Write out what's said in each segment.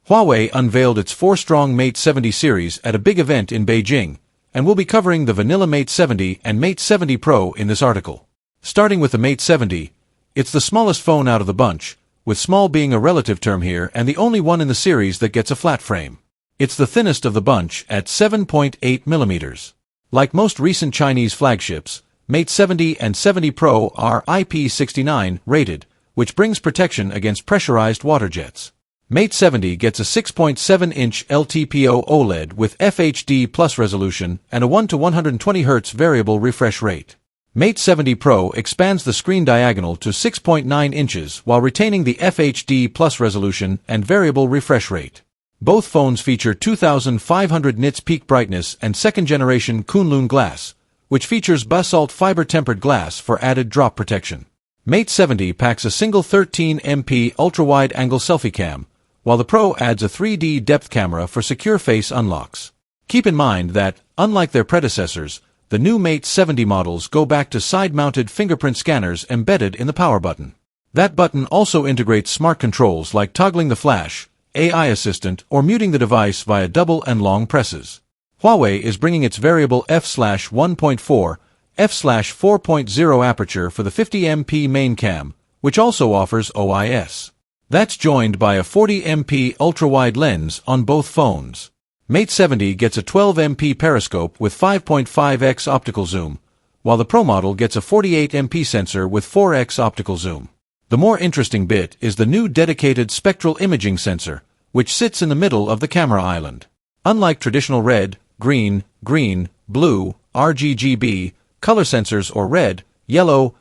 Huawei unveiled its 4-strong Mate 70 series at a big event in Beijing, and we'll be covering the vanilla Mate 70 and Mate 70 Pro in this article. Starting with the Mate 70, it's the smallest phone out of the bunch, with small being a relative term here and the only one in the series that gets a flat frame. It's the thinnest of the bunch at 7.8 millimeters. Like most recent Chinese flagships, Mate 70 and 70 Pro are IP69 rated, which brings protection against pressurized water jets. Mate 70 gets a 6.7-inch LTPO OLED with FHD Plus resolution and a 1 to 120 Hz variable refresh rate. Mate 70 Pro expands the screen diagonal to 6.9 inches while retaining the FHD Plus resolution and variable refresh rate. Both phones feature 2500 nits peak brightness and second-generation Kunlun glass, which features basalt fiber-tempered glass for added drop protection. Mate 70 packs a single 13MP ultra-wide-angle selfie cam, while the Pro adds a 3D depth camera for secure face unlocks. Keep in mind that, unlike their predecessors, the new Mate 70 models go back to side-mounted fingerprint scanners embedded in the power button. That button also integrates smart controls like toggling the flash, AI assistant, or muting the device via double and long presses. Huawei is bringing its variable f/1.4, f/4.0 aperture for the 50MP main cam, which also offers OIS. That's joined by a 40MP ultra-wide lens on both phones. Mate 70 gets a 12MP periscope with 5.5x optical zoom, while the Pro model gets a 48MP sensor with 4x optical zoom. The more interesting bit is the new dedicated spectral imaging sensor, which sits in the middle of the camera island. Unlike traditional red, green, blue, RGB, color sensors or red, yellow,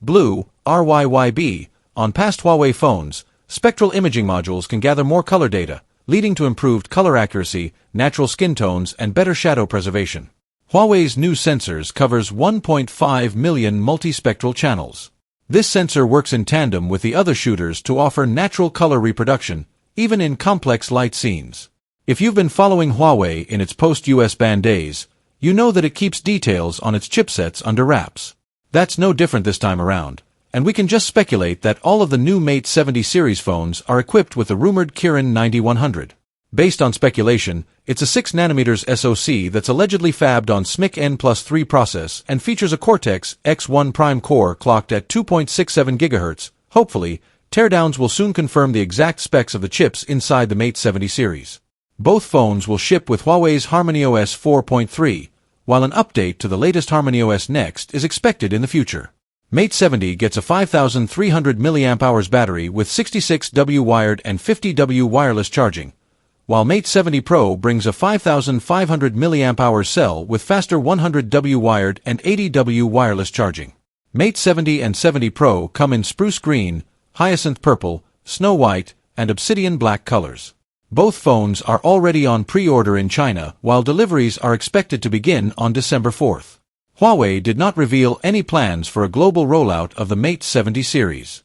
blue, RYYB, on past Huawei phones, spectral imaging modules can gather more color data, leading to improved color accuracy, natural skin tones, and better shadow preservation. Huawei's new sensors covers 1.5 million multispectral channels. This sensor works in tandem with the other shooters to offer natural color reproduction, even in complex light scenes. If you've been following Huawei in its post-US ban days, you know that it keeps details on its chipsets under wraps. That's no different this time around, and we can just speculate that all of the new Mate 70 series phones are equipped with the rumored Kirin 9100. Based on speculation, it's a 6nm SoC that's allegedly fabbed on SMIC N+3 process and features a Cortex-X1 Prime core clocked at 2.67 GHz. Hopefully, teardowns will soon confirm the exact specs of the chips inside the Mate 70 series. Both phones will ship with Huawei's HarmonyOS 4.3, while an update to the latest HarmonyOS Next is expected in the future. Mate 70 gets a 5300 mAh battery with 66W wired and 50W wireless charging, while Mate 70 Pro brings a 5500 mAh cell with faster 100W wired and 80W wireless charging. Mate 70 and 70 Pro come in spruce green, hyacinth purple, snow white, and obsidian black colors. Both phones are already on pre-order in China, while deliveries are expected to begin on December 4th. Huawei did not reveal any plans for a global rollout of the Mate 70 series.